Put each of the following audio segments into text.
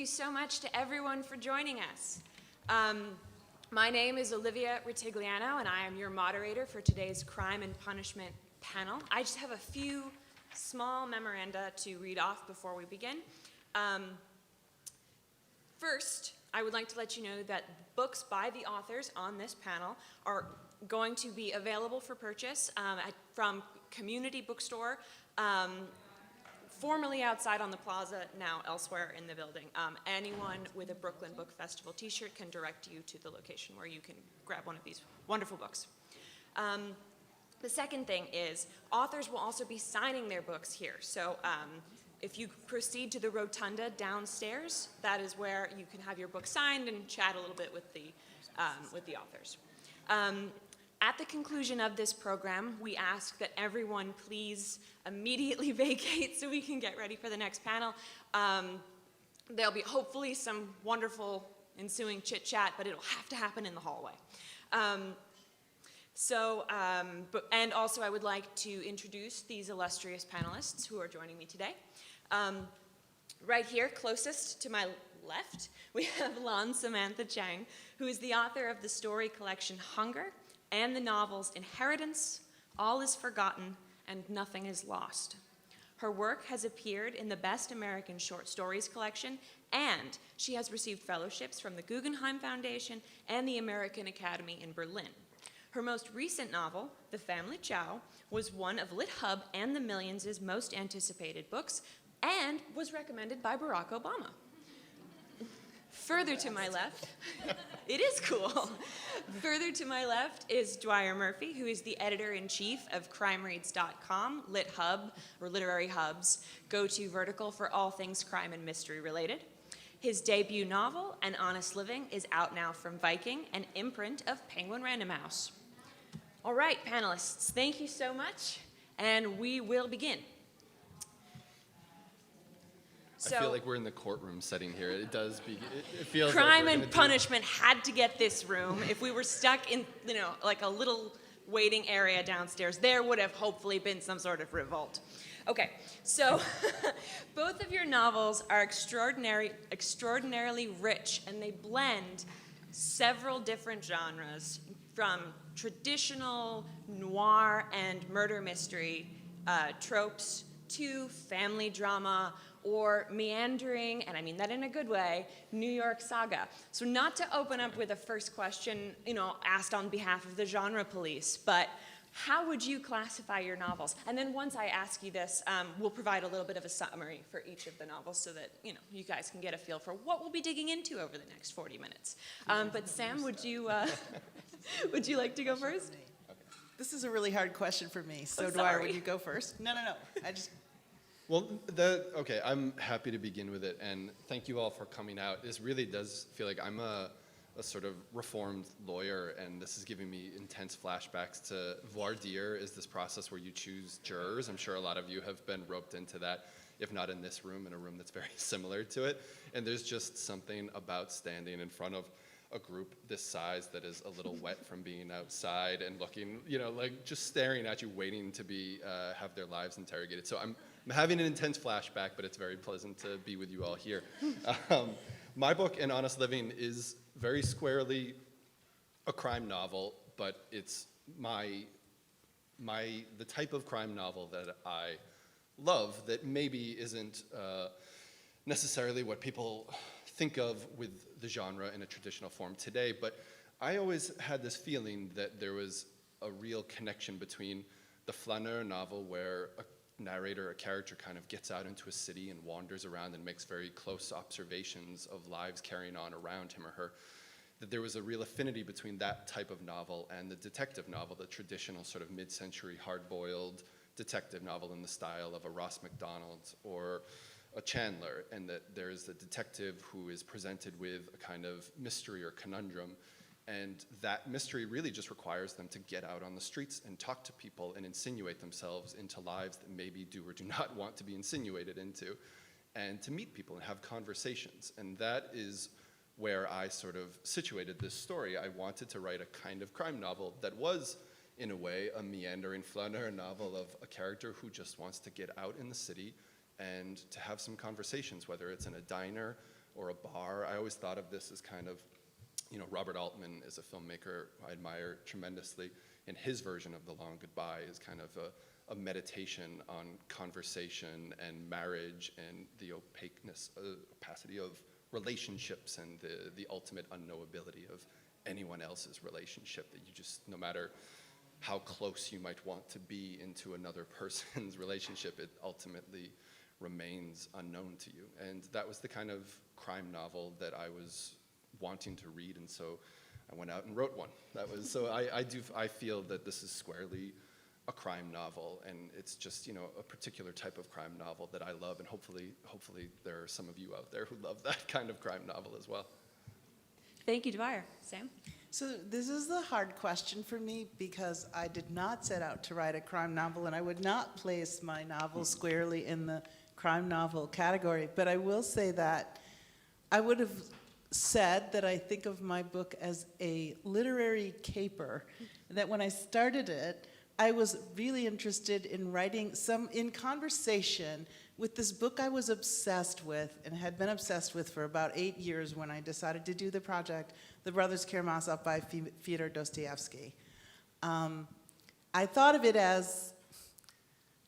you so much to everyone for joining us. My name is Olivia Rutigliano, and I am your moderator for today's Crime and Punishment panel. I just have a few small memoranda to read off before we begin. First, I would like to let you know that books by the authors on this panel are going to be available for purchase from Community Bookstore, formerly outside on the plaza, now elsewhere in the building. Anyone with a Brooklyn Book Festival t-shirt can direct you to the location where you can grab one of these wonderful books. The second thing is authors will also be signing their books here. So if you proceed to the rotunda downstairs, that is where you can have your book signed and chat a little bit with the authors. At the conclusion of this program, we ask that everyone please immediately vacate so we can get ready for the next panel. There'll be hopefully some wonderful ensuing chit-chat, but it'll have to happen in the hallway. And also I would like to introduce these illustrious panelists who are joining me today. Right here, closest to my left, we have Lan Samantha Chang, who is the author of the story collection Hunger and the novels Inheritance, All is Forgotten, and Nothing is Lost. Her work has appeared in the Best American Short Stories collection, and she has received fellowships from the Guggenheim Foundation and the American Academy in Berlin. Her most recent novel, The Family Chao, was one of LitHub and the Millions' most anticipated books, and was recommended by Barack Obama. Further to my left, it is cool. Further to my left is Dwyer Murphy, who is the editor-in-chief of CrimeReads.com, LitHub, or Literary Hub's go-to vertical for all things crime and mystery related. His debut novel, An Honest Living, is out now from Viking, an imprint of Penguin Random House. All right, panelists, thank you so much, and we will begin. I feel like we're in the courtroom setting here. It does be, it feels Crime like and Punishment had to get this room. If we were stuck in, like a little waiting area downstairs, there would have hopefully been some sort of revolt. Okay, so both of your novels are extraordinarily rich, and they blend several different genres, from traditional noir and murder mystery tropes to family drama, or meandering, and I mean that in a good way, New York saga. So not to open up with a first question, asked on behalf of the genre police, but how would you classify your novels? And then once I ask you this, we'll provide a little bit of a summary for each of the novels so that you guys can get a feel for what we'll be digging into over the next 40 minutes. But Sam, would you like to go first? This is a really hard question for me. So Dwyer, would you go first? No. Well, okay, I'm happy to begin with it, and thank you all for coming out. This really does feel like I'm a sort of reformed lawyer, and this is giving me intense flashbacks to voir dire, is this process where you choose jurors. I'm sure a lot of you have been roped into that, if not in this room, in a room that's very similar to it. And there's just something about standing in front of a group this size that is a little wet from being outside and looking, like just staring at you, waiting to be have their lives interrogated. So I'm having an intense flashback, but it's very pleasant to be with you all here. My book, An Honest Living, is very squarely a crime novel, but it's the type of crime novel that I love that maybe isn't necessarily what people think of with the genre in a traditional form today, but I always had this feeling that there was a real connection between the flaneur novel, where a narrator, a character, kind of gets out into a city and wanders around and makes very close observations of lives carrying on around him or her, that there was a real affinity between that type of novel and the detective novel, the traditional sort of mid-century hard-boiled detective novel in the style of a Ross MacDonald or a Chandler, and that there's the detective who is presented with a kind of mystery or conundrum, and that mystery really just requires them to get out on the streets and talk to people and insinuate themselves into lives that maybe do or do not want to be insinuated into, and to meet people and have conversations. And that is where I sort of situated this story. I wanted to write a kind of crime novel that was, in a way, a meandering flaneur novel of a character who just wants to get out in the city and to have some conversations, whether it's in a diner or a bar. I always thought of this as kind of, Robert Altman is a filmmaker I admire tremendously, and his version of The Long Goodbye is kind of a meditation on conversation and marriage and the opacity of relationships and the ultimate unknowability of anyone else's relationship, that you just, no matter how close you might want to be into another person's relationship, it ultimately remains unknown to you. And that was the kind of crime novel that I was wanting to read, and so I went out and wrote one. That was, so I feel that this is squarely a crime novel, and it's just, a particular type of crime novel that I love, and hopefully there are some of you out there who love that kind of crime novel as well. Thank you, Dwyer. Sam? So this is the hard question for me because I did not set out to write a crime novel, and I would not place my novel squarely in the crime novel category. But I will say that I would have said that I think of my book as a literary caper, that when I started it, I was really interested in writing in conversation with this book I was obsessed with and had been obsessed with for about 8 years when I decided to do the project, The Brothers Karamazov by Fyodor Dostoevsky. I thought of it as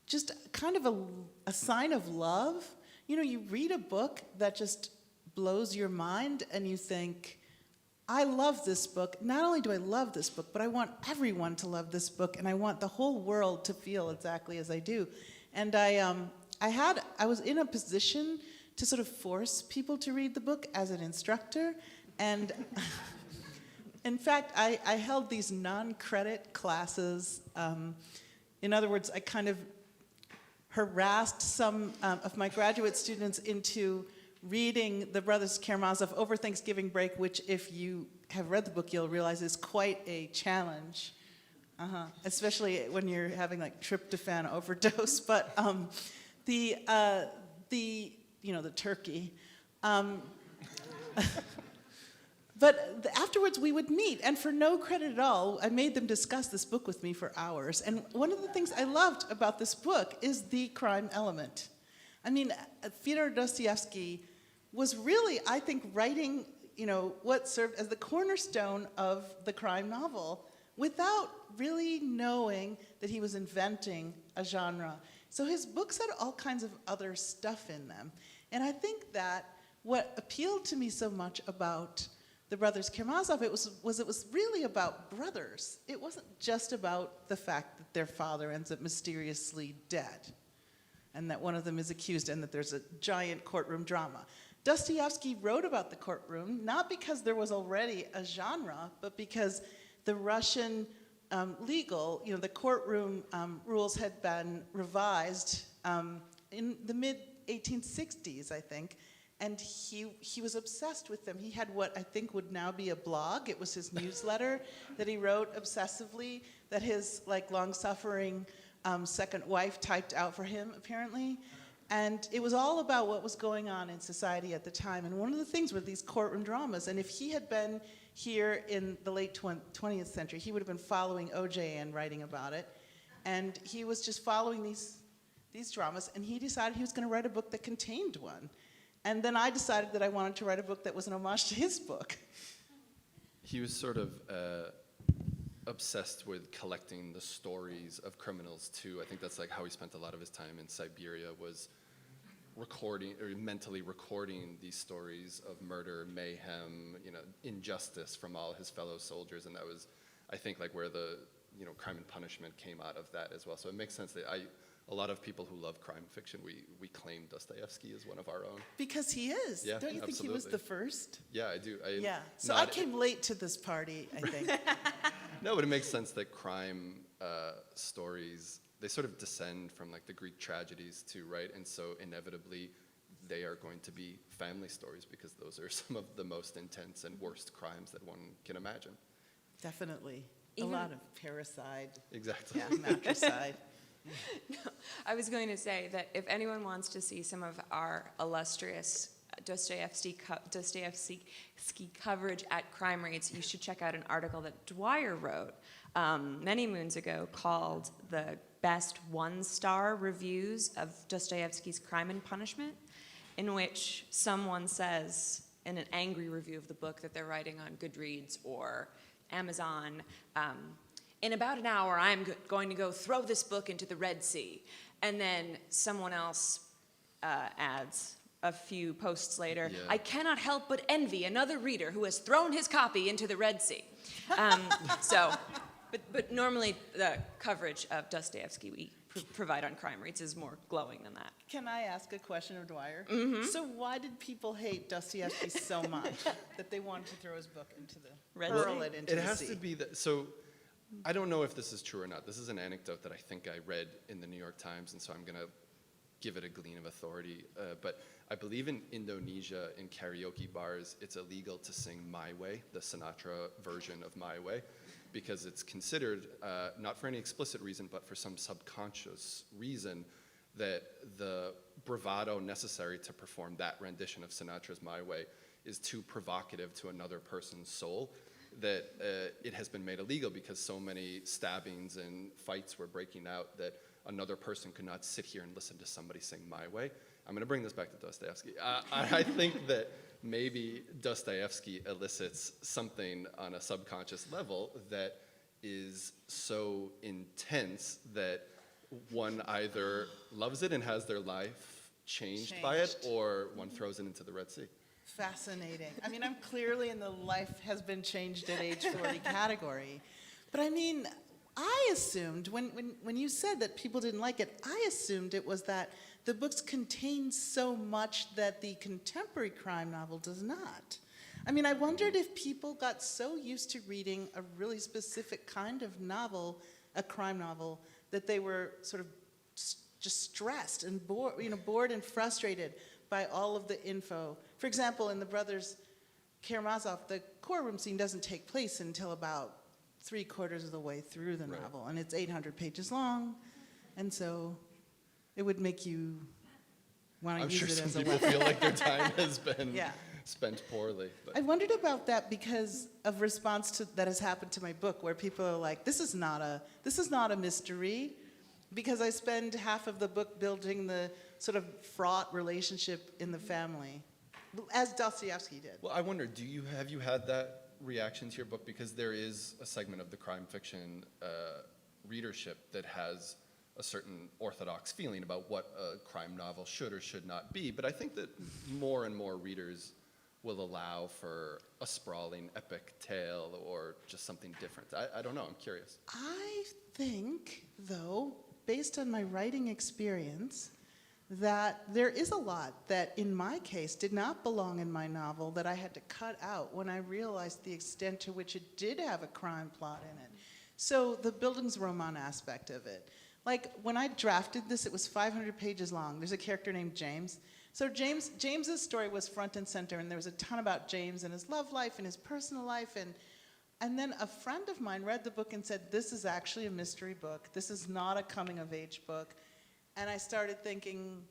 just kind of a sign of love. You read a book that just blows your mind and you think, I love this book. Not only do I love this book, but I want everyone to love this book, and I want the whole world to feel exactly as I do. And I was in a position to sort of force people to read the book as an instructor, and in fact, I held these non-credit classes. In other words, I kind of harassed some of my graduate students into reading The Brothers Karamazov over Thanksgiving break, which if you have read the book, you'll realize is quite a challenge, especially when you're having like tryptophan overdose. But the turkey. But afterwards we would meet, and for no credit at all, I made them discuss this book with me for hours. And one of the things I loved about this book is the crime element. I mean, Fyodor Dostoevsky was really, I think, writing, what served as the cornerstone of the crime novel without really knowing that he was inventing a genre. So his books had all kinds of other stuff in them. And I think that what appealed to me so much about The Brothers Karamazov, it was really about brothers. It wasn't just about the fact that their father ends up mysteriously dead, and that one of them is accused, and that there's a giant courtroom drama. Dostoevsky wrote about the courtroom, not because there was already a genre, but because the Russian legal, the courtroom rules had been revised in the mid-1860s, I think, and he was obsessed with them. He had what I think would now be a blog. It was his newsletter that he wrote obsessively, that his long-suffering second wife typed out for him, apparently. And it was all about what was going on in society at the time. And one of the things were these courtroom dramas. And if he had been here in the late 20th century, he would have been following OJ and writing about it. And he was just following these dramas, and he decided he was going to write a book that contained one. And then I decided that I wanted to write a book that was an homage to his book. He was sort of obsessed with collecting the stories of criminals too. I think that's how he spent a lot of his time in Siberia, was recording or mentally recording these stories of murder, mayhem, injustice from all his fellow soldiers, and that was, I think, where the Crime and Punishment came out of that as well. So it makes sense that a lot of people who love crime fiction, we claim Dostoevsky as one of our own. Because he is. Yeah, Don't you think he was the first? Yeah, I do. Yeah. So I came late to this party, I think. No, but it makes sense that crime stories, they sort of descend from the Greek tragedies too, right? And so inevitably they are going to be family stories, because those are some of the most intense and worst crimes that one can imagine. Definitely. A lot of parricide. Exactly. Yeah, matricide. No, I was going to say that if anyone wants to see some of our illustrious Dostoevsky coverage at CrimeReads, you should check out an article that Dwyer wrote many moons ago called The Best One-Star Reviews of Dostoevsky's Crime and Punishment, in which someone says, an angry review of the book that they're writing on Goodreads or Amazon. In about an hour, I'm going to go throw this book into the Red Sea. And then someone else adds a few posts later, Yeah. I cannot help but envy another reader who has thrown his copy into the Red Sea. But normally the coverage of Dostoevsky we provide on CrimeReads is more glowing than that. Can I ask a question of Dwyer? Mm-hmm. So why did people hate Dostoevsky so much that they wanted to throw his book into the Red hurl Sea? it into It the has sea? to be that. So I don't know if this is true or not. This is an anecdote that I think I read in the New York Times, and so I'm going to give it a glean of authority. But I believe in Indonesia, in karaoke bars, it's illegal to sing My Way, the Sinatra version of My Way, because it's considered, not for any explicit reason, but for some subconscious reason, that the bravado necessary to perform that rendition of Sinatra's My Way is too provocative to another person's soul, that it has been made illegal because so many stabbings and fights were breaking out that another person could not sit here and listen to somebody sing My Way. I'm going to bring this back to Dostoevsky. I think that maybe Dostoevsky elicits something on a subconscious level that is so intense that one either loves it and has their life changed by it, or one throws it into the Red Sea. Fascinating. I mean, I'm clearly in the life has been changed at age 40 category. But I mean, I assumed, when you said that people didn't like it, I assumed it was that the books contain so much that the contemporary crime novel does not. I mean, I wondered if people got so used to reading a really specific kind of novel, a crime novel, that they were sort of just stressed and bored and frustrated by all of the info. For example, in the Brothers Karamazov, the courtroom scene doesn't take place until about 3/4 of the way through the Right. novel, and it's 800 pages long, and so it would make you want to I'm use sure it some as a people weapon. feel like their time has been Yeah. spent poorly. But I wondered about that because of response that has happened to my book, where people are like, "This is not a mystery," because I spend half of the book building the sort of fraught relationship in the family, as Dostoevsky did. well, I wonder, have you had that reaction to your book? Because there is a segment of the crime fiction readership that has a certain orthodox feeling about what a crime novel should or should not be. But I think that more and more readers will allow for a sprawling epic tale or just something different. I don't know, I'm curious. I think, though, based on my writing experience, that there is a lot that, in my case, did not belong in my novel that I had to cut out when I realized the extent to which it did have a crime plot in it. So the Bildungsroman aspect of it. Like, when I drafted this, it was 500 pages long. There's a character named James. So James's story was front and center, and there was a ton about James and his love life and his personal life. And then a friend of mine read the book and said, this is actually a mystery book. This is not a coming-of-age book. And I started thinking,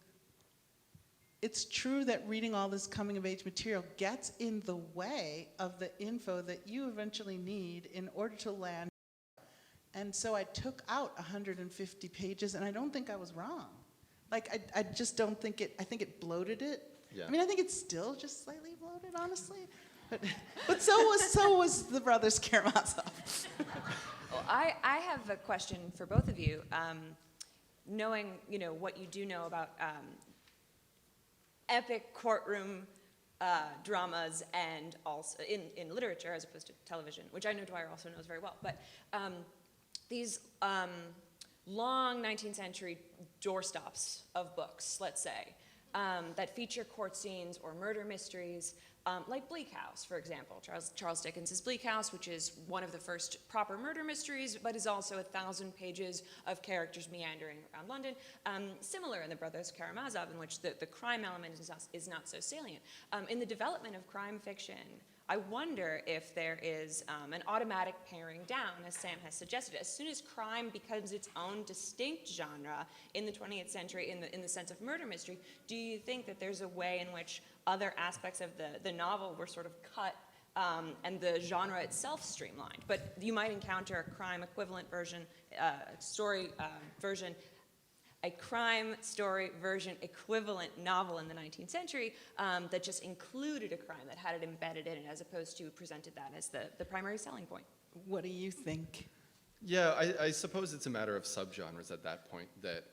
it's true that reading all this coming-of-age material gets in the way of the info that you eventually need in order to land. And so I took out 150 pages, and I don't think I was wrong. Like, I just don't think I think it bloated it. Yeah. I mean, I think it's still just slightly bloated, honestly. But so was the Brothers Karamazov. Well, I have a question for both of you. Knowing, what you do know about epic courtroom dramas and also in literature as opposed to television, which I know Dwyer also knows very well, but these long 19th century doorstops of books, let's say, that feature court scenes or murder mysteries, like Bleak House, for example. Charles Dickens' Bleak House, which is one of the first proper murder mysteries, but is also 1,000 pages of characters meandering around London. Similar in the Brothers Karamazov, in which the crime element is not so salient. In the development of crime fiction, I wonder if there is an automatic paring down, as Sam has suggested. As soon as crime becomes its own distinct genre in the 20th century, in the sense of murder mystery, do you think that there's a way in which other aspects of the novel were sort of cut and the genre itself streamlined? But you might encounter a crime equivalent version, story version, a crime story version equivalent novel in the 19th century that just included a crime, that had it embedded in it, as opposed to presented that as the primary selling point. What do you think? Yeah, I suppose it's a matter of subgenres at that point, that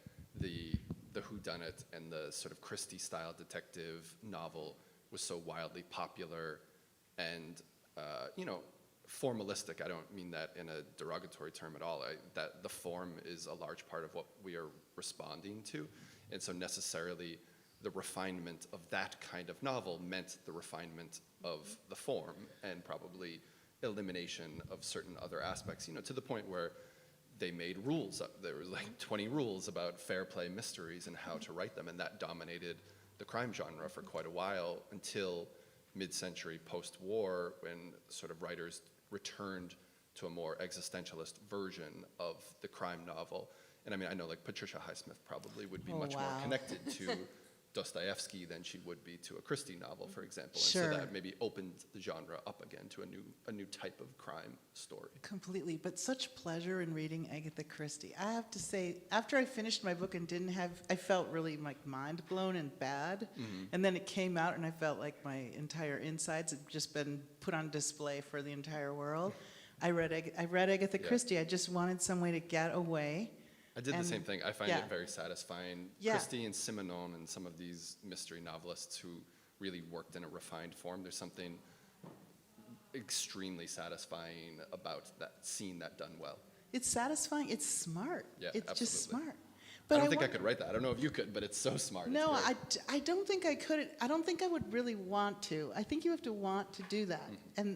the whodunit and the sort of Christie-style detective novel was so wildly popular and, formalistic. I don't mean that in a derogatory term at all. That the form is a large part of what we are responding to, and so necessarily the refinement of that kind of novel meant the refinement of the form, and probably elimination of certain other aspects, to the point where they made rules. There was like 20 rules about fair play mysteries and how to write them, and that dominated the crime genre for quite a while until mid-century post-war, when sort of writers returned to a more existentialist version of the crime novel. And I mean, I know like Patricia Highsmith probably would be much more connected to Dostoevsky than she would be to a Christie novel, for example. Sure. And so that maybe opened the genre up again to a new type of crime story. Completely, but such pleasure in reading Agatha Christie. I have to say, after I finished my book and I felt really like mind blown and bad. Mm-hmm. And then it came out and I felt like my entire insides had just been put on display for the entire world. I read Agatha Christie. I just wanted some way to get away. I did the same thing. I find yeah. it very satisfying. Yeah. Christie and Simenon and some of these mystery novelists who really worked in a refined form, there's something extremely satisfying about that, seeing that done well. It's satisfying. It's smart. Yeah, it's just absolutely. smart. I don't think I could write that. I don't know if you could, but it's so smart. No, I don't think I could. I don't think I would really want to. I think you have to want to do that. Mm-hmm.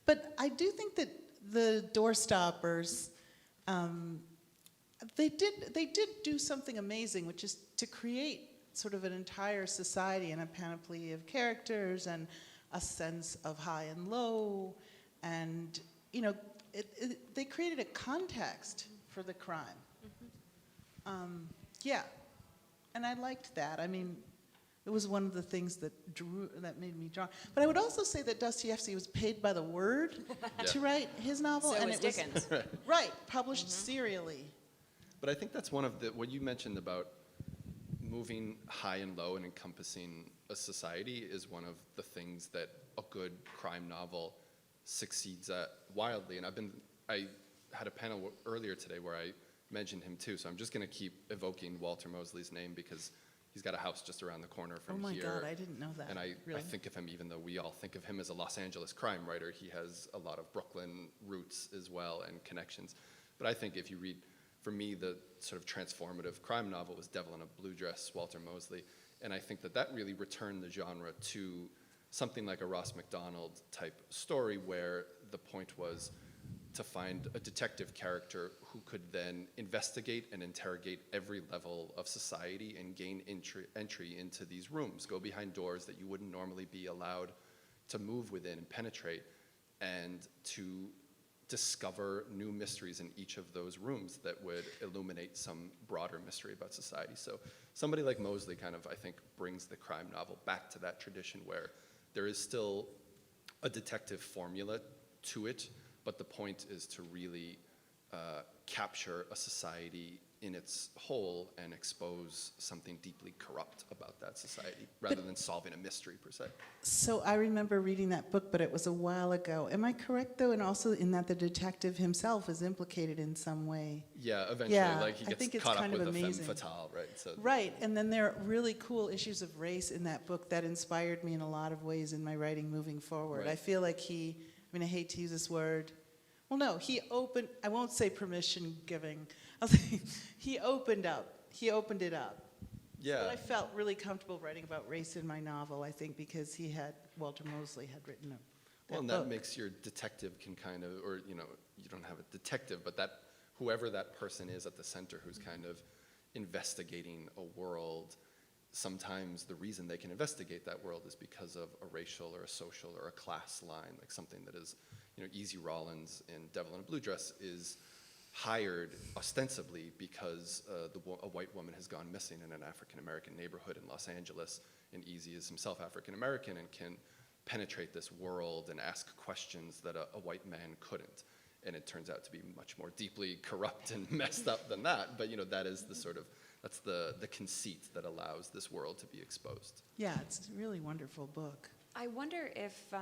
But I do think that the Doorstoppers, they did do something amazing, which is to create sort of an entire society and a panoply of characters and a sense of high and low, and they created a context for the crime. Yeah, and I liked that. I mean, it was one of the things that made me drawn. But I would also say that Dostoevsky was paid by the word to write his novel, So and was it was Dickens. right published serially. But I think that's one of what you mentioned about moving high and low and encompassing a society is one of the things that a good crime novel succeeds at wildly. And I had a panel earlier today where I mentioned him too, so I'm just going to keep evoking Walter Mosley's name because he's got a house just around the corner from here. Oh my God, I didn't know that. And I Really? think of him, even though we all think of him as a Los Angeles crime writer, he has a lot of Brooklyn roots as well and connections. But I think if you read, for me, the sort of transformative crime novel was Devil in a Blue Dress, Walter Mosley. And I think that really returned the genre to something like a Ross Macdonald type story where the point was to find a detective character who could then investigate and interrogate every level of society and gain entry into these rooms, go behind doors that you wouldn't normally be allowed to move within and penetrate, and to discover new mysteries in each of those rooms that would illuminate some broader mystery about society. So somebody like Mosley kind of, I think, brings the crime novel back to that tradition where there is still a detective formula to it, but the point is to really capture a society in its whole and expose something deeply corrupt about that society, rather than solving a mystery per se. So I remember reading that book, but it was a while ago. Am I correct, though, and also in that the detective himself is implicated in some way? Yeah, eventually, Yeah, like he I think gets it's caught up kind of with the femme amazing. fatale, right? So Right, and then there are really cool issues of race in that book that inspired me in a lot of ways in my writing moving forward. Right. I feel like I hate to use this word. Well, no, I won't say permission giving. I'll say he opened up. He opened it up. yeah, But I felt really comfortable writing about race in my novel, I think, because Walter Mosley had written that well, and book. that makes your detective can kind of, or you don't have a detective, but that whoever that person is at the center who's kind of investigating a world, sometimes the reason they can investigate that world is because of a racial or a social or a class line, like something that is, Easy Rollins in Devil in a Blue Dress is hired ostensibly because a white woman has gone missing in an African-American neighborhood in Los Angeles, and Easy is himself African-American and can penetrate this world and ask questions that a white man couldn't. And it turns out to be much more deeply corrupt and messed up than that, but that is the sort of that's the conceit that allows this world to be exposed. Yeah, it's a really wonderful book. I wonder if,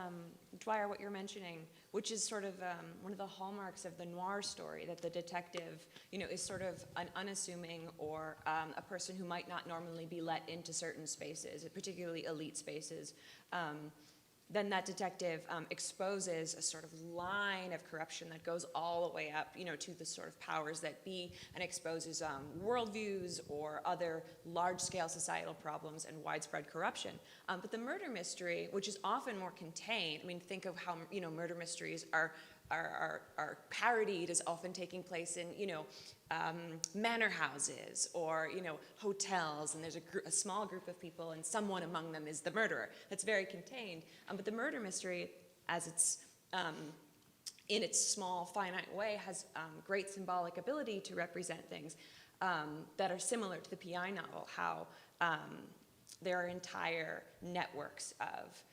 Dwyer, what you're mentioning, which is sort of one of the hallmarks of the noir story, that the detective, is sort of an unassuming or a person who might not normally be let into certain spaces, particularly elite spaces, then that detective exposes a sort of line of corruption that goes all the way up, to the sort of powers that be, and exposes worldviews or other large-scale societal problems and widespread corruption. But the murder mystery, which is often more contained, think of how murder mysteries are parodied as often taking place in manor houses or hotels, and there's a small group of people and someone among them is the murderer. That's very contained. But the murder mystery, as it's in its small finite way, has great symbolic ability to represent things that are similar to the PI novel, how there are entire networks of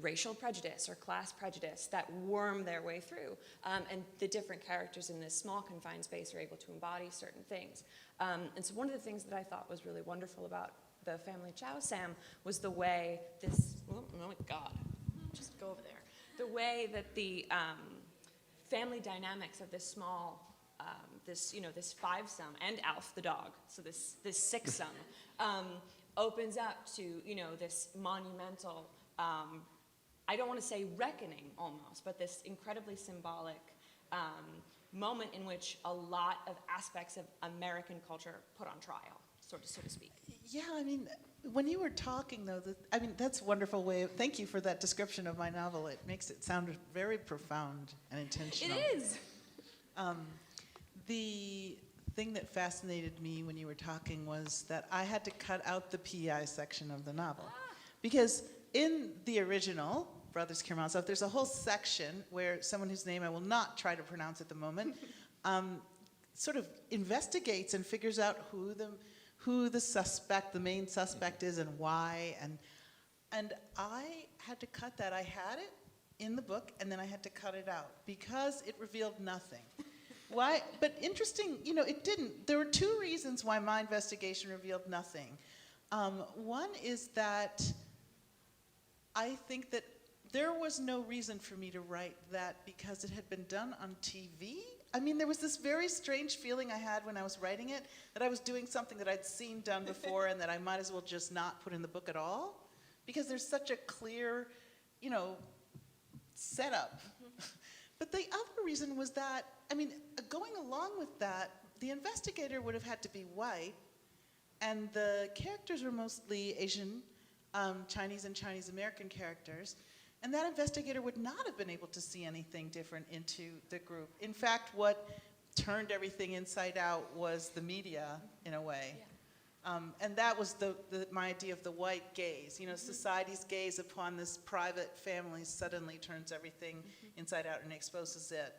racial prejudice or class prejudice that worm their way through. And the different characters in this small confined space are able to embody certain things. And so one of the things that I thought was really wonderful about the Family Chao, Sam, was the way this, oh my God, just go over there. The way that the family dynamics of this small, this five-sum, and Alf the dog, so this six-sum, opens up to, this monumental, I don't want to say reckoning almost, but this incredibly symbolic moment in which a lot of aspects of American culture put on trial, so to speak. Yeah, when you were talking, though, that's a wonderful way thank you for that description of my novel. It makes it sound very profound and intentional. It is. The thing that fascinated me when you were talking was that I had to cut out the PI section of the novel. Because in the original, Brothers Karamazov, there's a whole section where someone whose name I will not try to pronounce at the moment sort of investigates and figures out who the suspect, the main suspect is, and why. And I had to cut that. I had it in the book, and then I had to cut it out because it revealed nothing. Why? But interesting, it didn't. There were two reasons why my investigation revealed nothing. One is that I think that there was no reason for me to write that because it had been done on TV. There was this very strange feeling I had when I was writing it, that I was doing something that I'd seen done before and that I might as well just not put in the book at all, because there's such a clear, setup. But the other reason was that, going along with that, the investigator would have had to be white, and the characters were mostly Asian, Chinese and Chinese American characters, and that investigator would not have been able to see anything different into the group. In fact, what turned everything inside out was the media, in a way. Yeah. And that was my idea of the white gaze. Society's gaze upon this private family suddenly turns everything inside out and exposes it.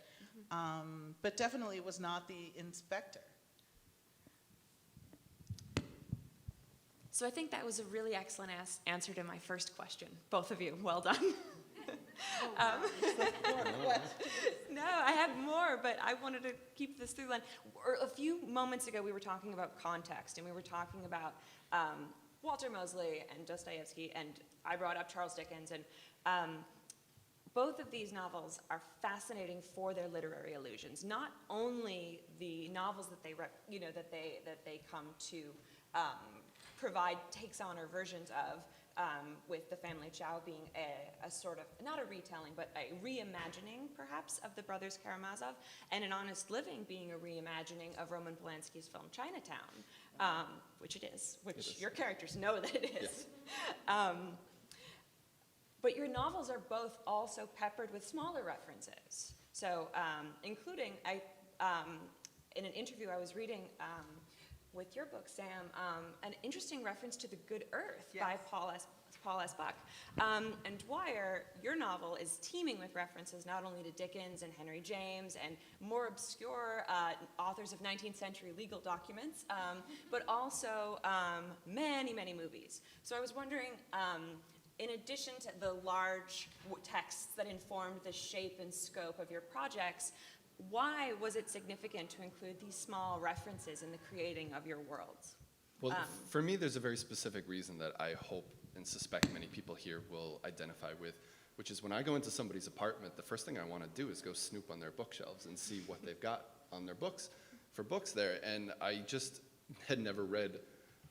But definitely it was not the inspector. So I think that was a really excellent answer to my first question. Both of you, well done. No, I have more, but I wanted to keep this through line. A few moments ago, we were talking about context, and we were talking about Walter Mosley and Dostoevsky, and I brought up Charles Dickens, and both of these novels are fascinating for their literary allusions. Not only the novels that they come to provide takes on or versions of, with the Family Chao being a sort of, not a retelling, but a reimagining, perhaps, of the Brothers Karamazov, and An Honest Living being a reimagining of Roman Polanski's film Chinatown, which it is, your characters know that it is. Yeah. But your novels are both also peppered with smaller references. So, including, in an interview I was reading, with your book, Sam, an interesting reference to The Good Earth by Paul S. Buck. And Dwyer, your novel is teeming with references not only to Dickens and Henry James and more obscure authors of 19th century legal documents, but also many, many movies. So I was wondering, in addition to the large texts that informed the shape and scope of your projects, why was it significant to include these small references in the creating of your worlds? Well, for me, there's a very specific reason that I hope and suspect many people here will identify with, which is when I go into somebody's apartment, the first thing I want to do is go snoop on their bookshelves and see what they've got on their books for books there. And I just had never read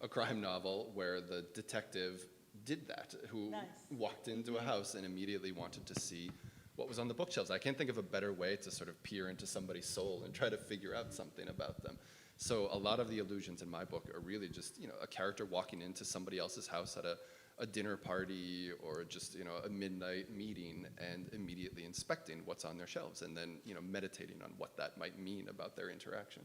a crime novel where the detective did that, who walked into a house and immediately wanted to see what was on the bookshelves. I can't think of a better way to sort of peer into somebody's soul and try to figure out something about them. So a lot of the allusions in my book are really just, a character walking into somebody else's house at a dinner party or just, a midnight meeting and immediately inspecting what's on their shelves and then, meditating on what that might mean about their interaction.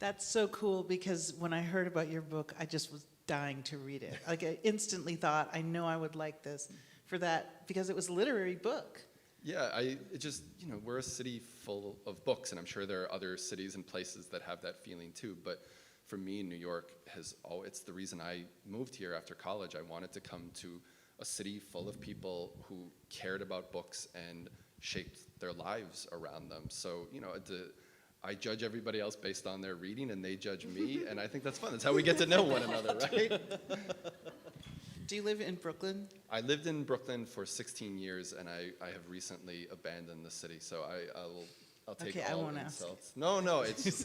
That's so cool because when I heard about your book, I just was dying to read it. Like I instantly thought, I know I would like this for that because it was a literary book. Yeah, it just, we're a city full of books, and I'm sure there are other cities and places that have that feeling too, but for me, New York it's the reason I moved here after college. I wanted to come to a city full of people who cared about books and shaped their lives around them. So, I judge everybody else based on their reading, and they judge me, and I think that's fun. That's how we get to know one another, right? Do you live in Brooklyn? I lived in Brooklyn for 16 years, and I have recently abandoned the city, so I'll take Okay, I all won't ask. insults. No, it's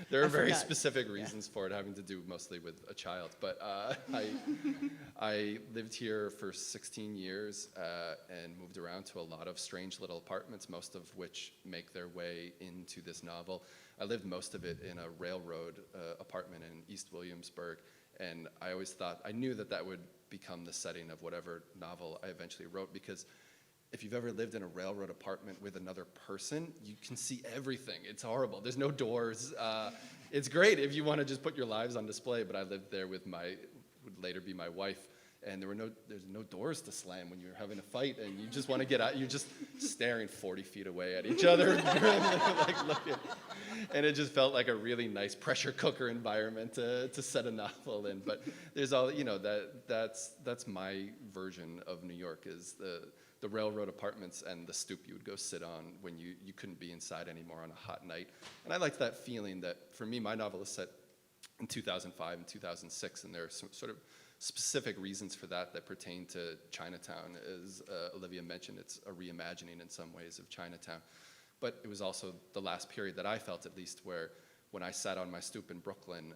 there are I very forgot. specific reasons for it, having to do mostly with a child. But I lived here for 16 years and moved around to a lot of strange little apartments, most of which make their way into this novel. I lived most of it in a railroad apartment in East Williamsburg, and I knew that would become the setting of whatever novel I eventually wrote, because if you've ever lived in a railroad apartment with another person, you can see everything. It's horrible. There's no doors. It's great if you want to just put your lives on display, but I lived there with would later be my wife, and there's no doors to slam when you're having a fight, and you just want to get out. You're just staring 40 feet away at each other, like looking. And it just felt like a really nice pressure cooker environment to set a novel in. But there's all, that's my version of New York, is the railroad apartments and the stoop you would go sit on when you couldn't be inside anymore on a hot night. And I liked that feeling that, for me, my novel is set in 2005 and 2006, and there are some sort of specific reasons for that pertain to Chinatown. As Olivia mentioned, it's a reimagining in some ways of Chinatown. But it was also the last period that I felt, at least, where when I sat on my stoop in Brooklyn,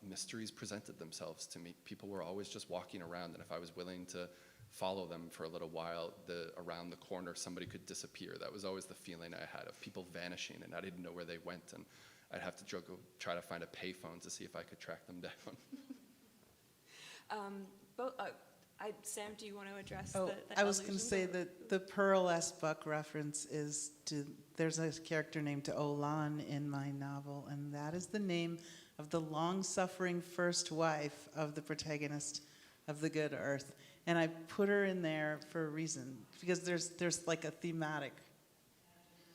mysteries presented themselves to me. People were always just walking around, and if I was willing to follow them for a little while, around the corner somebody could disappear. That was always the feeling I had of people vanishing, and I didn't know where they went, and I'd have to go try to find a payphone to see if I could track them down. Sam, do you want to address Oh, the I was going to allusions, say or- that the Pearl S. Buck reference is there's a character named Olan in my novel, and that is the name of the long-suffering first wife of the protagonist of The Good Earth. And I put her in there for a reason, because there's like a thematic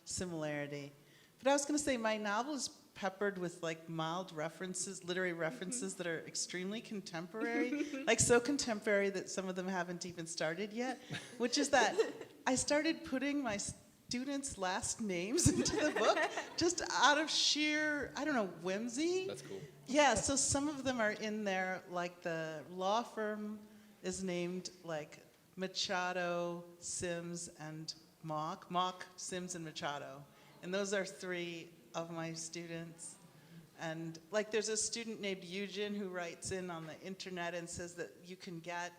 similarity. But I was going to say my novel is peppered with like mild references, literary references that are extremely contemporary, like so contemporary that some of them haven't even started yet, which is that I started putting my students' last names into the book just out of sheer, whimsy. That's cool. Yeah, so some of them are in there, like the law firm is named like Machado, Sims, and Mock, Sims, and Machado. And those are three of my students. And like there's a student named Eugen who writes in on the internet and says that you can get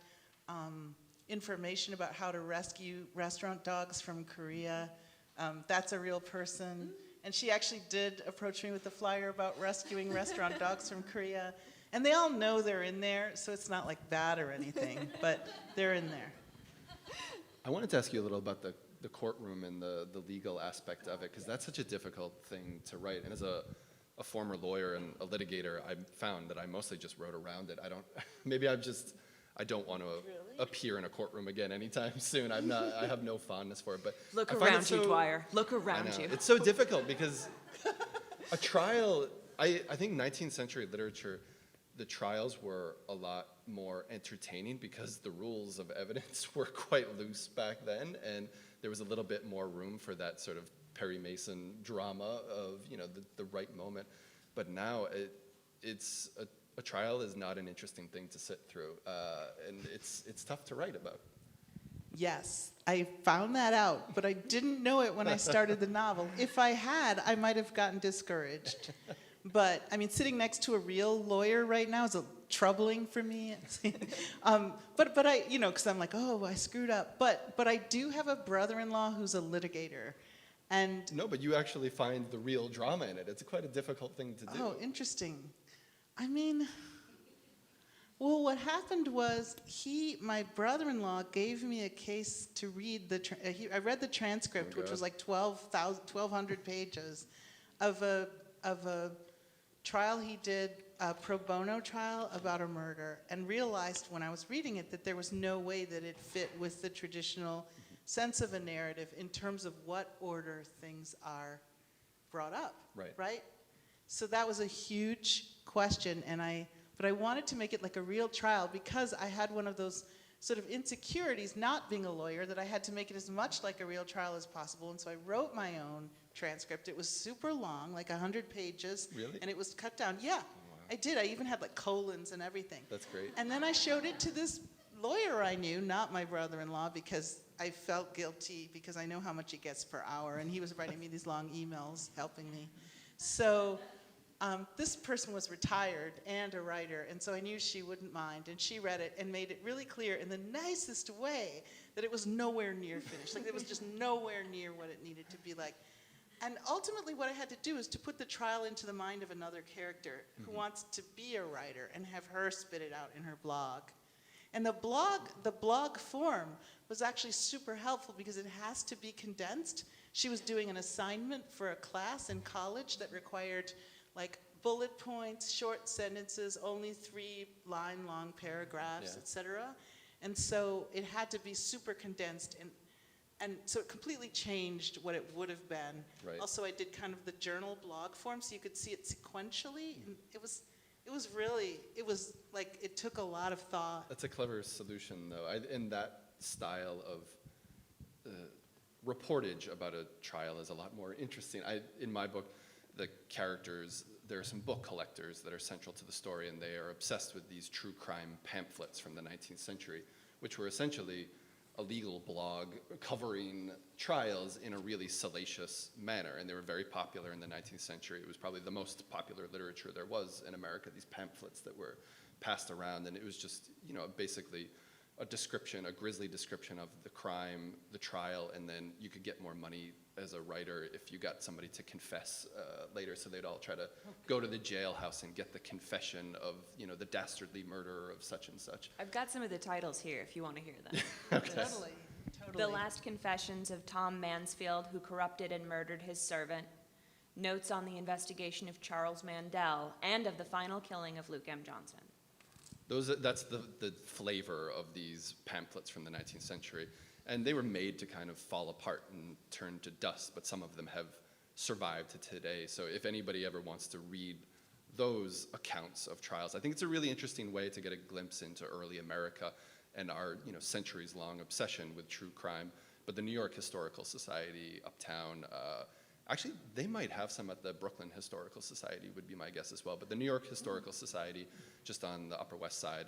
information about how to rescue restaurant dogs from Korea. That's a real person. And she actually did approach me with a flyer about rescuing restaurant dogs from Korea. And they all know they're in there, so it's not like bad or anything, but they're in there. I wanted to ask you a little about the courtroom and the legal aspect of it, because that's such a difficult thing to write. And as a former lawyer and a litigator, I found that I mostly just wrote around it. I don't want to appear in a courtroom again anytime soon. I have no fondness for it. But Look I find around it you, Dwyer. Look around I know. you. It's so difficult because a trial, I think 19th century literature, the trials were a lot more entertaining because the rules of evidence were quite loose back then, and there was a little bit more room for that sort of Perry Mason drama of, the right moment. But now a trial is not an interesting thing to sit through, and it's tough to write about. Yes, I found that out, but I didn't know it when I started the novel. If I had, I might have gotten discouraged. But, I mean, sitting next to a real lawyer right now is troubling for me. But I, because I'm like, oh, I screwed up. But I do have a brother-in-law who's a litigator. And No, but you actually find the real drama in it. It's quite a difficult thing to do. oh, interesting. I mean, well, what happened was my brother-in-law gave me a case to read. I read the transcript, which was like 1,200 pages, of a trial he did, a pro bono trial about a murder, and realized when I was reading it that there was no way that it fit with the traditional sense of a narrative in terms of what order things are brought up. Right? So that was a huge question, but I wanted to make it like a real trial because I had one of those sort of insecurities, not being a lawyer, that I had to make it as much like a real trial as possible. And so I wrote my own transcript. It was super long, like 100 pages. Really? And it was cut down. Yeah, wow. I did. I even had like colons and everything. That's great. And then I showed it to this lawyer I knew, not my brother-in-law, because I felt guilty because I know how much he gets per hour. And he was writing me these long emails helping me. So this person was retired and a writer, and so I knew she wouldn't mind, and she read it and made it really clear in the nicest way that it was nowhere near finished. Like, it was just nowhere near what it needed to be like. And ultimately what I had to do is to put the trial into the mind of another character who wants to be a writer and have her spit it out in her blog. And the blog form was actually super helpful because it has to be condensed. She was doing an assignment for a class in college that required like bullet points, short sentences, only 3-line long paragraphs, etc. And so it had to be super condensed, and so it completely changed what it would have been. Right. Also, I did kind of the journal blog form, so you could see it sequentially. And it was like it took a lot of thought. That's a clever solution, though. In that style of reportage about a trial is a lot more interesting. In my book, the characters, there are some book collectors that are central to the story, and they are obsessed with these true crime pamphlets from the 19th century, which were essentially a legal blog covering trials in a really salacious manner, and they were very popular in the 19th century. It was probably the most popular literature there was in America, these pamphlets that were passed around, and it was just, basically a grisly description of the crime, the trial, and then you could get more money as a writer if you got somebody to confess later. So they'd all try to go to the jailhouse and get the confession of, the dastardly murderer of such and such. I've got some of the titles here if you want to hear them. Okay. Totally. The Last Confessions of Tom Mansfield, Who Corrupted and Murdered His Servant, Notes on the Investigation of Charles Mandel, and of the Final Killing of Luke M. Johnson. That's the flavor of these pamphlets from the 19th century. And they were made to kind of fall apart and turn to dust, but some of them have survived to today. So if anybody ever wants to read those accounts of trials, I think it's a really interesting way to get a glimpse into early America and our centuries-long obsession with true crime. But the New York Historical Society, Uptown, actually, they might have some at the Brooklyn Historical Society, would be my guess as well. But the New York Historical Society, just on the Upper West Side,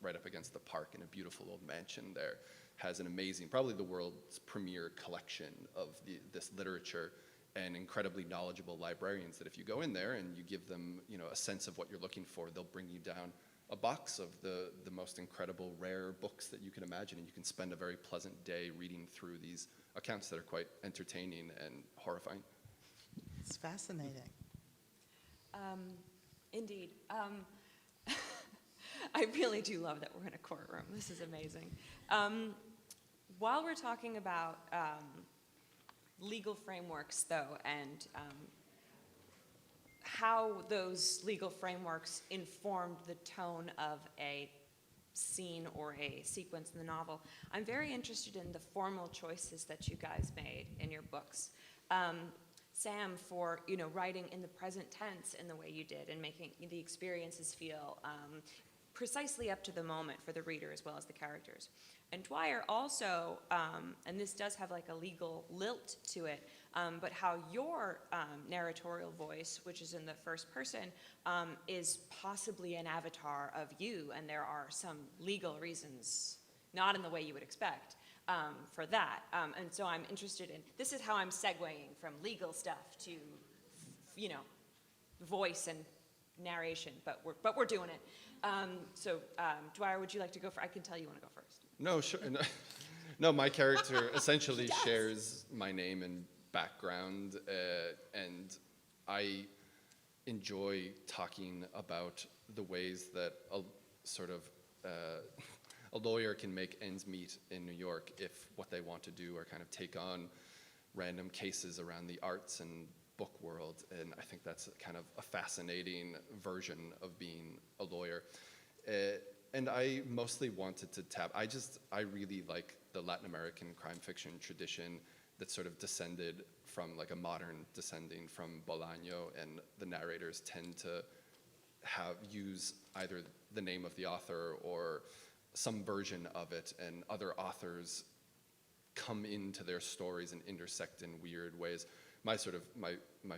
right up against the park in a beautiful old mansion there, has an amazing, probably the world's premier collection of this literature, and incredibly knowledgeable librarians that if you go in there and you give them a sense of what you're looking for, they'll bring you down a box of the most incredible, rare books that you can imagine, and you can spend a very pleasant day reading through these accounts that are quite entertaining and horrifying. It's fascinating. Indeed. I really do love that we're in a courtroom. This is amazing. While we're talking about legal frameworks, though, and how those legal frameworks informed the tone of a scene or a sequence in the novel, I'm very interested in the formal choices that you guys made in your books. Sam, for writing in the present tense in the way you did and making the experiences feel precisely up to the moment for the reader as well as the characters. And Dwyer also, and this does have like a legal lilt to it, but how your narratorial voice, which is in the first person, is possibly an avatar of you, and there are some legal reasons, not in the way you would expect, for that. And so I'm interested in, this is how I'm segueing from legal stuff to, you know, voice and narration, but we're doing it. So Dwyer, would you like to go first? I can tell you want to go first. No, sure. No, my character essentially shares my name and background, and I enjoy talking about the ways that a lawyer can make ends meet in New York if what they want to do are kind of take on random cases around the arts and book world, and I think that's kind of a fascinating version of being a lawyer. And I mostly wanted to tap, I really like the Latin American crime fiction tradition that sort of descended from, like a modern descending from Bolaño, and the narrators tend to use either the name of the author or some version of it, and other authors come into their stories and intersect in weird ways. My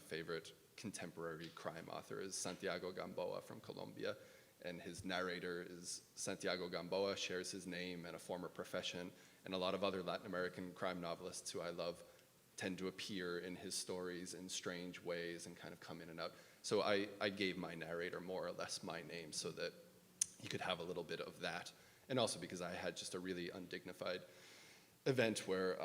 favorite contemporary crime author is Santiago Gamboa from Colombia, and his narrator is Santiago Gamboa, shares his name and a former profession, and a lot of other Latin American crime novelists who I love tend to appear in his stories in strange ways and kind of come in and out. So I gave my narrator more or less my name so that he could have a little bit of that, and also because I had just a really undignified event where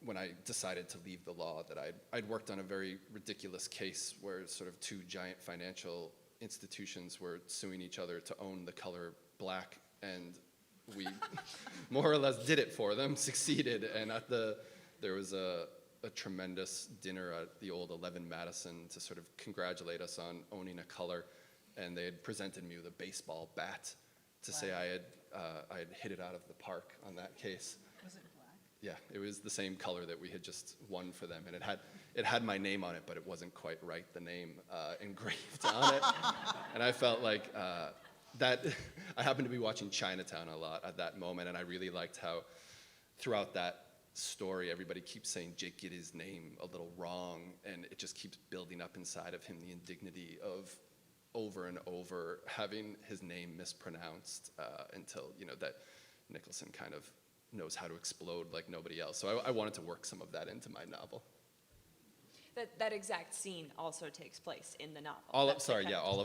when I decided to leave the law, that I'd worked on a very ridiculous case where sort of two giant financial institutions were suing each other to own the color black, and we more or less did it for them, succeeded, and there was a tremendous dinner at the old 11 Madison to sort of congratulate us on owning a color, and they had presented me with a baseball bat to say I had hit it out of the park on that case. Was it black? Yeah, it was the same color that we had just won for them, and it had my name on it, but it wasn't quite right, the name engraved on it. And I felt like that. I happened to be watching Chinatown a lot at that moment, and I really liked how throughout that story everybody keeps saying Jake get his name a little wrong, and it just keeps building up inside of him, the indignity of over and over having his name mispronounced until, you know, that Nicholson kind of knows how to explode like nobody else. So I wanted to work some of that into my novel. That exact scene also takes place in the novel. All of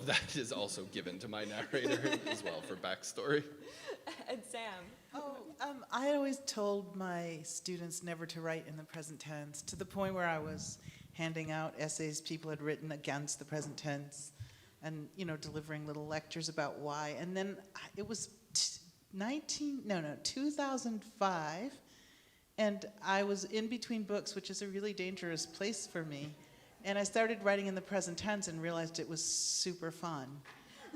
that is also given to my narrator as well for backstory. And Sam. I always told my students never to write in the present tense, to the point where I was handing out essays people had written against the present tense, and, you know, delivering little lectures about why. And then it was 2005, and I was in between books, which is a really dangerous place for me. And I started writing in the present tense and realized it was super fun,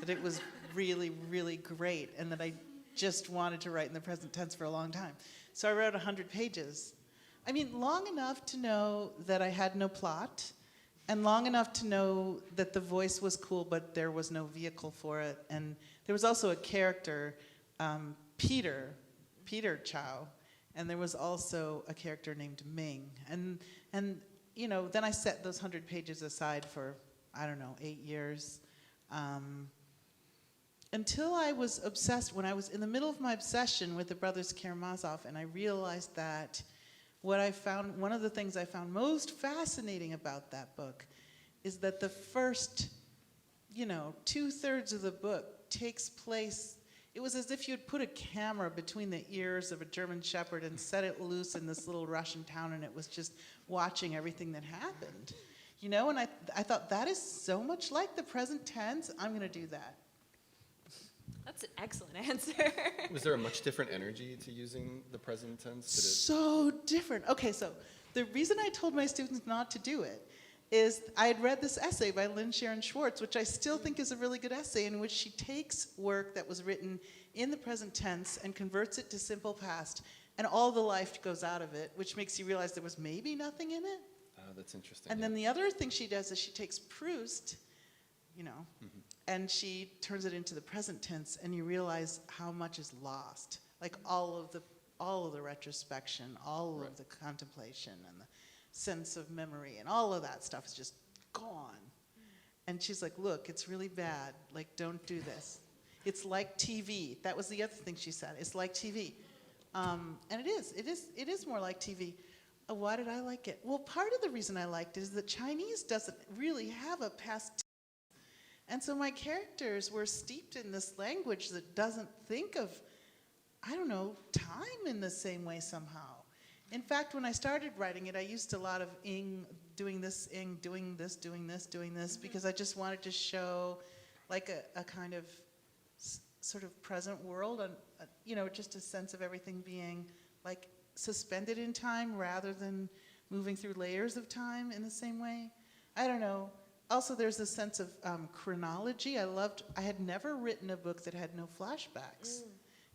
that it was really, really great, and that I just wanted to write in the present tense for a long time. So I wrote 100 pages. I mean, long enough to know that I had no plot, and long enough to know that the voice was cool, but there was no vehicle for it. And there was also a character, Peter Chao, and there was also a character named Ming. And you know, then I set those 100 pages aside for, I don't know, 8 years. Until I was obsessed, when I was in the middle of my obsession with the brothers Karamazov, and I realized that one of the things I found most fascinating about that book is that the first, 2/3 of the book takes place. It was as if you had put a camera between the ears of a German shepherd and set it loose in this little Russian town, and it was just watching everything that happened. And I thought, that is so much like the present tense. I'm going to do that. That's an excellent answer. Was there a much different energy to using the present tense? So different. Okay, so the reason I told my students not to do it is I had read this essay by Lynn Sharon Schwartz, which I still think is a really good essay, in which she takes work that was written in the present tense and converts it to simple past, and all the life goes out of it, which makes you realize there was maybe nothing in it. Oh, that's interesting. And then the other thing she does is she takes Proust, and she turns it into the present tense, and you realize how much is lost. Like all of the retrospection, all of the contemplation, and the sense of memory, and all of that stuff is just gone. And she's like, look, it's really bad. Like, don't do this. It's like TV. That was the other thing she said. It's like TV. And it is more like TV. Why did I like it? Well, part of the reason I liked it is that Chinese doesn't really have a past tense. And so my characters were steeped in this language that doesn't think of, I don't know, time in the same way somehow. In fact, when I started writing it, I used a lot of ing, doing this, ing, doing this, doing this, doing this, because I just wanted to show like a kind of sort of present world, and just a sense of everything being like suspended in time rather than moving through layers of time in the same way. I don't know. Also, there's a sense of chronology. I had never written a book that had no flashbacks,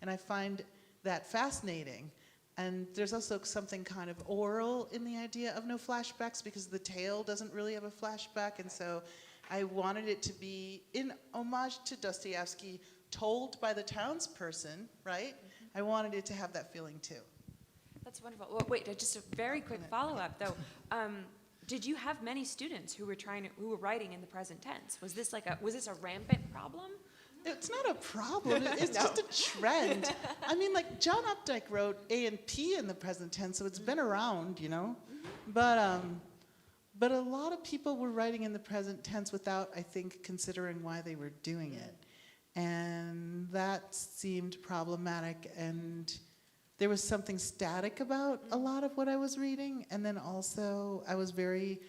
and I find that fascinating. And there's also something kind of oral in the idea of no flashbacks, because the tale doesn't really have a flashback, and so I wanted it to be in homage to Dostoevsky, told by the townsperson, right? I wanted it to have that feeling too. That's wonderful. Well, wait, just a very quick follow-up though. Did you have many students who were writing in the present tense? Was this a rampant problem? It's not a problem. It's just a trend. I mean, like John Updike wrote A and P in the present tense, so it's been around, But a lot of people were writing in the present tense without, I think, considering why they were doing it, and that seemed problematic. And there was something static about a lot of what I was reading, and then also I was very,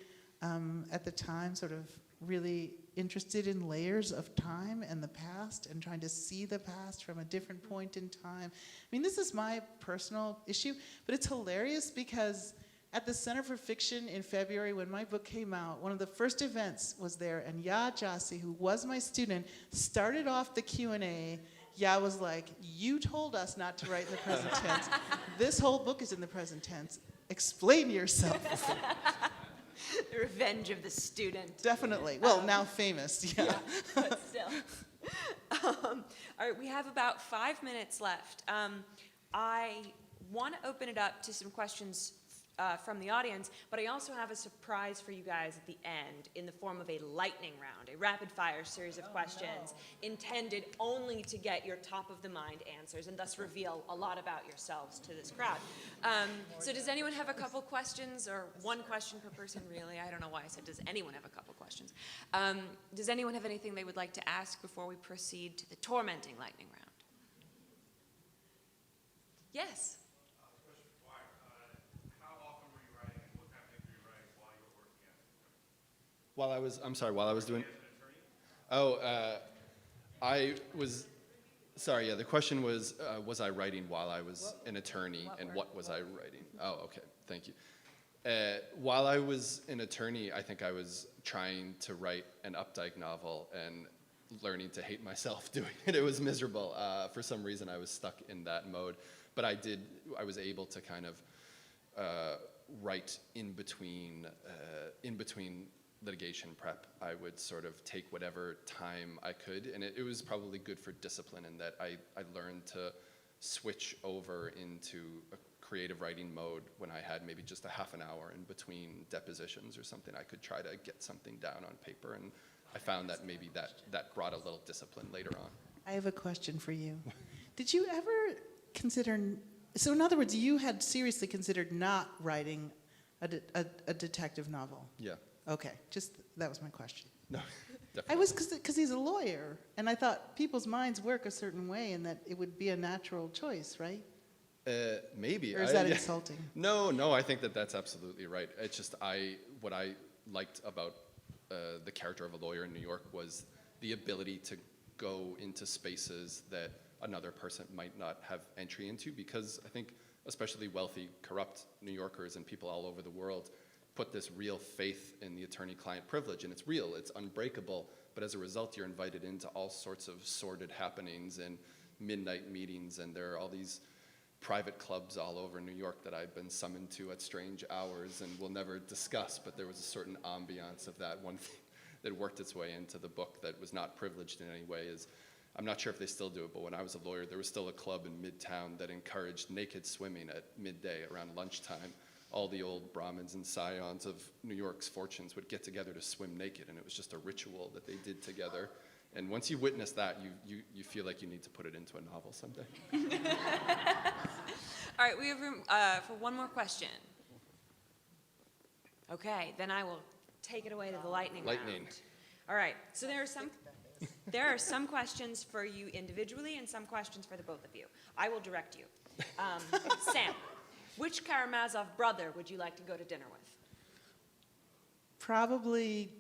at the time, sort of really interested in layers of time and the past, and trying to see the past from a different point in time. I mean, this is my personal issue, but it's hilarious because at the Center for Fiction in February, when my book came out, one of the first events was there, and Ya Jasi, who was my student, started off the Q&A. Ya was like, you told us not to write in the present tense. This whole book is in the present tense. Explain yourself. The revenge of the student. Definitely. Well, now famous, yeah. But still. All right, we have about 5 minutes left. I want to open it up to some questions from the audience, but I also have a surprise for you guys at the end in the form of a lightning round, a rapid-fire series of questions intended only to get your top-of-the-mind answers and thus reveal a lot about yourselves to this crowd. So does anyone have a couple questions, or one question per person, really? I don't know why I said does anyone have a couple questions. Does anyone have anything they would like to ask before we proceed to the tormenting lightning round? Yes? While I was doing. The question was I writing while I was an attorney, and what was I writing? Oh, okay, thank you. While I was an attorney, I think I was trying to write an Updike novel and learning to hate myself doing it. It was miserable. For some reason, I was stuck in that mode. But I was able to kind of write in between litigation prep. I would sort of take whatever time I could, and it was probably good for discipline in that I learned to switch over into a creative writing mode when I had maybe just a half an hour in between depositions or something. I could try to get something down on paper, and I found that maybe that brought a little discipline later on. I have a question for you. Did you ever consider, so in other words, you had seriously considered not writing a detective novel? Yeah. Okay, that was my question. No, definitely. I was, because he's a lawyer, and I thought people's minds work a certain way and that it would be a natural choice, right? Maybe. Or is that insulting? No, I think that's absolutely right. It's just what I liked about the character of a lawyer in New York was the ability to go into spaces that another person might not have entry into, because I think especially wealthy, corrupt New Yorkers and people all over the world put this real faith in the attorney-client privilege, and it's real, it's unbreakable, but as a result, you're invited into all sorts of sordid happenings and midnight meetings, and there are all these private clubs all over New York that I've been summoned to at strange hours and will never discuss, but there was a certain ambiance of that. One that worked its way into the book that was not privileged in any way is, I'm not sure if they still do it, but when I was a lawyer, there was still a club in Midtown that encouraged naked swimming at midday around lunchtime. All the old Brahmins and scions of New York's fortunes would get together to swim naked, and it was just a ritual that they did together. And once you witness that, you feel like you need to put it into a novel someday. All right, we have room for one more question. Okay, then I will take it away to the lightning round. All right, so there are some questions for you individually and some questions for the both of you. I will direct you. Sam, which Karamazov brother would you like to go to dinner with? Probably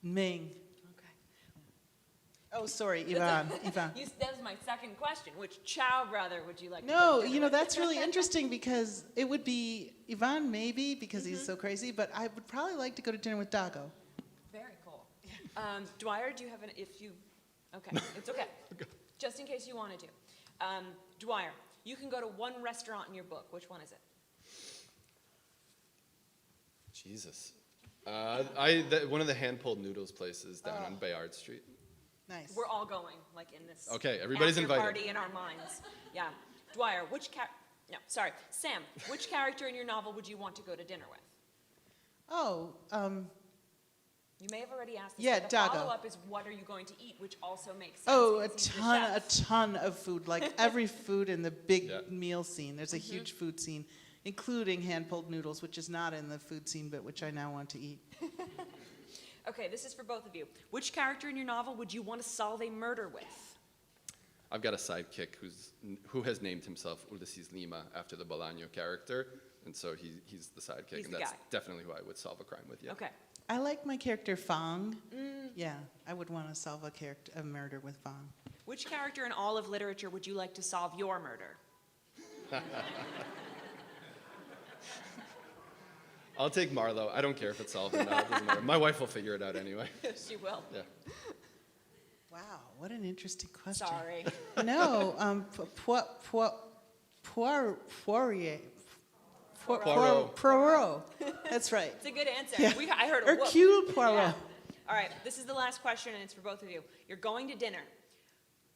Ming. Okay. Oh, sorry, Ivan. Ivan. That was my second question. Which Chao brother would you like to go No, to dinner with? that's really interesting because it would be Ivan maybe because he's so crazy, but I would probably like to go to dinner with Dago. Very cool. Dwyer, do you have okay, it's okay. Just in case you wanted to. Dwyer, you can go to one restaurant in your book. Which one is it? Jesus. One of the hand-pulled noodles places down on Bayard Street. Nice. We're all going, like in this. Okay, everybody's after invited. Party in our minds. Yeah. Dwyer, Sam, which character in your novel would you want to go to dinner with? Oh, You may have already asked this, Yeah, but the Dago. follow-up is what are you going to eat, which also makes sense. oh, a because he's the chef. ton of food, like every food in the big Yeah. meal scene. There's a huge food scene, including hand-pulled noodles, which is not in the food scene, but which I now want to eat. Okay, this is for both of you. Which character in your novel would you want to solve a murder with? I've got a sidekick who has named himself Ulysses Lima after the Bolaño character, and so he's the sidekick, He's and the that's guy. definitely who I would solve a crime with. Yeah. Okay. I like my character Fang. Yeah, I would want to solve a murder with Fang. Which character in all of literature would you like to solve your murder? I'll take Marlowe. I don't care if it's solved or not. It doesn't matter. My wife will figure it out anyway. She will. Yeah. Wow, what an interesting question. Sorry. No, Poirier. Poirot. That's right. It's a good answer. Yeah. I heard a whoop. Hercule Poirot. Yeah. All right, this is the last question, and it's for both of you. You're going to dinner.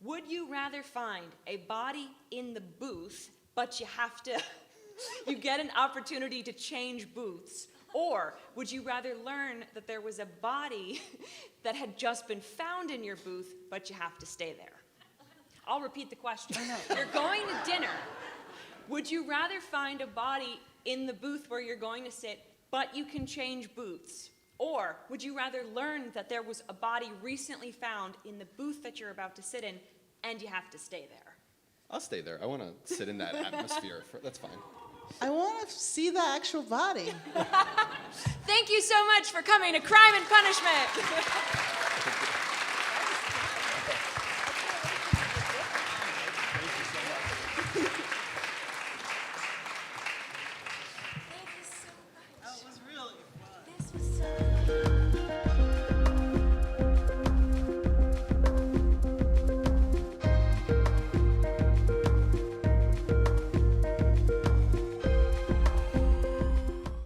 Would you rather find a body in the booth, but you get an opportunity to change booths, or would you rather learn that there was a body that had just been found in your booth, but you have to stay there? I'll repeat the question. You're going to dinner. Would you rather find a body in the booth where you're going to sit, but you can change booths? Or would you rather learn that there was a body recently found in the booth that you're about to sit in, and you have to stay there? I'll stay there. I want to sit in that atmosphere. That's fine. I want to see the actual body. Thank you so much for coming to Crime and Punishment.